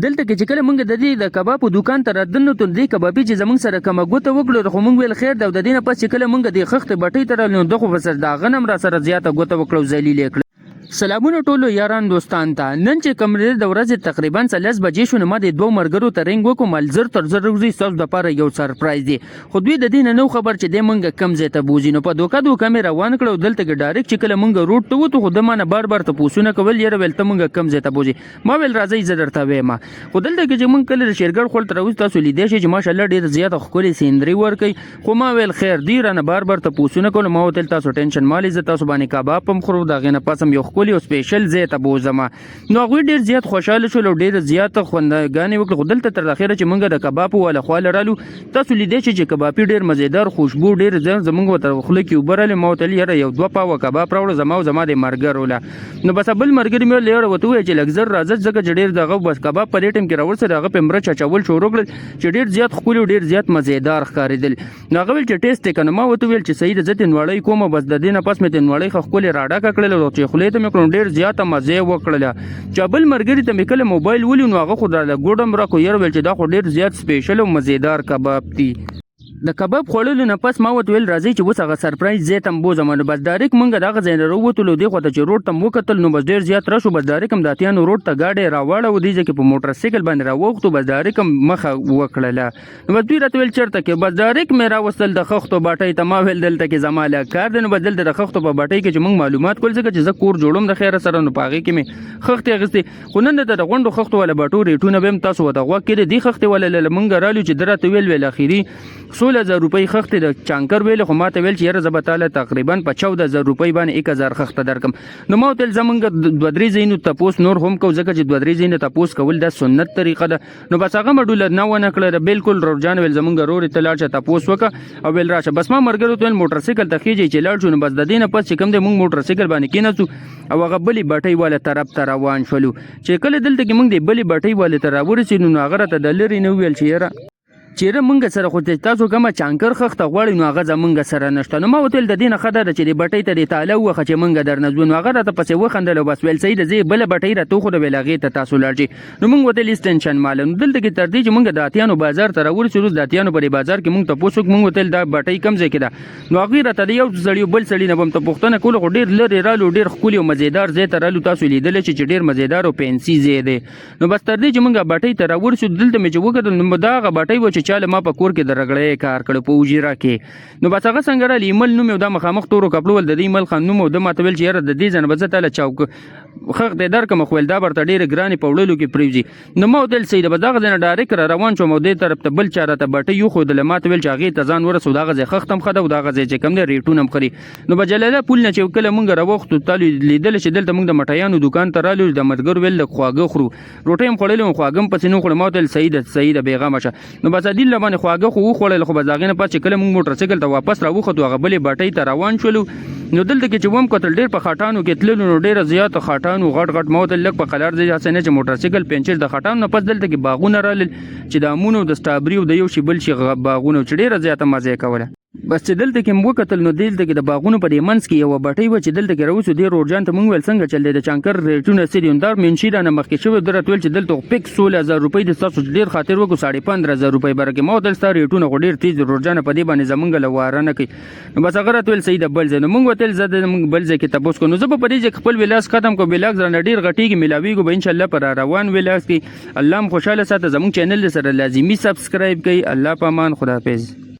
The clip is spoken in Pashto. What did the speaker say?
دلته کې چې کله موږ د دې د کباب دکان ته راتلو ته دې کبابي چې زموږ سره کومه ګوته وکړو خو موږ ویل خیر دا د دې نه پس چې کله موږ د خښتې بټۍ ته رالو دغه په سر دا غنم را سره زیاته ګوته وکړو ذلیل یې کړ. سلامونه ټولو یاران دوستان ته. نن چې کوم د ورځې تقریبا 3 بجې شو نو ما د دوه مرګرو ته رنګ وکم ملزر تر زر روزي تاسو د پاره یو سرپرایز دی. خو دوی د دین نو خبر چې د مونږ کم زیته بوزي نو په دوکا مې روان کړو دلته کې ډایرکټ چې کله مونږ روټ ته وته خو د مانه بار ته پوښتنه کول یره ول ته مونږ کم زیته بوزي. ما ویل راځي زه درته وایم خو دلته کې چې مونږ کله شیرګړ خپل تر اوس تاسو لیدې شي چې ماشاءالله ډیر زیات خولي سیندري ور کوي. خو ما ویل خیر دی رانه بار ته پوښتنه کول ما وتل تاسو ټینشن مالي زه تاسو باندې کباب هم خورو دا غنه پاسم یو خولي او سپیشل ته بوزما نو غوی ډیر زیات خوشاله شول او ډیر زیات خوندګانی وکړه. دلته تر اخره چې مونږ د کباب ولا خواله رالو تاسو لیدې چې کباب ډیر مزیدار خوشبو ډیر زمونږ تر خله کې وبرله موتل یره یو دوه پاو کباب راوړ زما د مرګر ولا نو بس بل مرګر مې لیر وته چې لګزر راځي ځکه ډیر دغه بس کباب په ریټم کې راوړ سره هغه په مرچ چول شروع کړ چې ډیر زیات خولي ډیر زیات مزیدار ښکارېدل. نو هغه ول چې ټیسټ کنه ما وته ویل چې صحیح د زتن وړی کومه بس د دینه پس مې تن وړی خولي راډا کړل او چې خولې ته مې کړم ډیر زیات مزه وکړله. چې بل مرګري ته مې کله موبایل ولې نو هغه خو دا ګوډم را کو ير ویل چې دا خو ډیر زیات سپیشل او مزیدار کباب دی. د کباب خوړلو نه پس ما ویل راځي چې وسه غ سرپرایز زیتم بوزم نو بس ډایرکټ مونږ دغه ځای نه وروتلو دی خو ته چې روډ تم وکتل نو بس ډیر زیات را شو بس ډایرکټ هم داتیانو روډ ته گاډي راوړو دی چې په موټر سایکل باندې راوغتو بس ډایرکټ مخه وکړله. نو بس دوی راته ویل چرته کې بس ډایرکټ مې راوستل د خښتو باټۍ ته ما ویل دلته کې زماله کار دی نو بدل د خښتو په باټۍ کې چې مونږ معلومات کول ځکه چې زه کور جوړوم د خیر سره نو پاغي کې مې خښتې اغستې خو نن د غونډو خښتو ولا باټو ریټونه بهم تاسو وته غوا کې دی خښتې ولا مونږ رالو چې درته ویل اخیری 16000 روپۍ خښتې د چانکر ویل خو ماته ویل چې یره زه به تعالی تقریبا په 14000 روپۍ باندې 1000 خښته درکم. نو ما ویل زمونږ دوه درې ځایونو تپوس نور هم کو ځکه چې دوه درې ځایونه تپوس کول د سنت طریقه ده. نو بس هغه مډول نه ونه کړل بالکل روجان ویل زمونږ رور ته لاړ چې تپوس وکړه او ویل راشه بس ما مرګرو ته موټر سایکل ته خېږي چې لاړ شو نو بس د دینه پس چې کوم د مونږ موټر سایکل باندې کېناسو او هغه بلی بټۍ والا طرف ته روان شولو. چې کله دلته کې مونږ د بلی بټۍ والا ته راورسېدو نو هغه ته د لري نو ویل چې یره چیرې مونږ سره خو تاسو کومه چانکر خښته غواړئ نو هغه زمونږ سره نشته. نو ما وتل د دینه خدای د چې د بټۍ ته د تعالی وخه چې مونږ درنځو نو هغه راته پسې وخندل بس ویل صحیح د زی بل بټۍ را تو خو د ویلغې ته تاسو لاړ نو مونږ وتل ټینشن مال نو دلته کې تر دې چې مونږ د اتیانو بازار ته راورسېدو د اتیانو په بازار کې مونږ ته پوښتنه مونږ وتل دا بټۍ کم ځای کې ده نو هغه راته یو سړی بل سړی نه بم ته پوښتنه کول خو ډیر لري رالو ډیر خولي او مزیدار زی ته رالو تاسو لیدل چې ډیر مزیدار او پنسي زی دی. نو بس تر دې چې مونږ بټۍ ته راورسېدو دلته مې چې وکړل نو دا غ بټۍ و چې چاله ما په کور کې درغړې کار کړ په وجیرا کې نو بس هغه څنګه را لیمل نو مې دا مخامخ تورو کپلول د دې مل خان نو مو د ماته ویل چې یاره د دې ځن بزه تعالی چاوک خخ د در کوم خویل دا برته ډیره ګرانی پوړلو کې پریوزي نو مو دل سید به دغه ځنه ډایرکټ روان شو مو دې طرف ته بل چاره ته بټي یو خو د لمات ویل چې هغه ته ځان ورسو دغه ځای ختم خده او دغه ځای چې کم دی ریټونم خري. نو بجلاله پول نه چې کله مونږ راوختو تالو لیدل چې دلته مونږ د مټیانو دکان ته رالو د مرګر ویل خواګه خرو روټیم خړلې خواګم پسې نو خړ مو دل سید بیغه مشه نو بس دې لمنه خواګه خو خړل خو بزاغینه پات چې کله مونږ موټر سایکل ته واپس راوخته هغه بلې بټۍ ته روان شولو. نو دلته کې چې ووم کتل ډیر په خاټانو کې تللو نو ډیره زیات خاټانو غټ موت لک په قلار ځای حسنه چې موټر سایکل پنچر د خاټانو نه پس دلته کې باغونه رالل چې د امونو د سټابری او د یو شی بل شي باغونه چې ډیره زیاته مزه کوله. بس چې دلته کې مو کتل نو دلته کې د باغونو په منځ کې یو بټۍ و چې دلته کې راوسو دی روډجان ته مونږ ول څنګه چل دی د چانکر ریټونه سریوندار منشي نه مخکې شو درته ول چې دلته پک 16000 روپۍ د تاسو ډیر خاطر وکړو 15000 روپۍ برکه مو دل ستاره ریټونه خو ډیر تیز روډجان په دې باندې زمونږ لواره نه کوي. نو بس هغه راته ول صحیح د بل ځای نو مونږ وتل زده مونږ بل ځای کې تاسو کو نو زه په دې ځای خپل ویلاس ختم کو بلاګ زره ډیر غټیږي ملاویږي به ان شاء الله پر روان ویلاس کې الله خوشاله ساته زمونږ چینل سره لازمي سبسکرایب کړئ. الله پامان خداحافظ.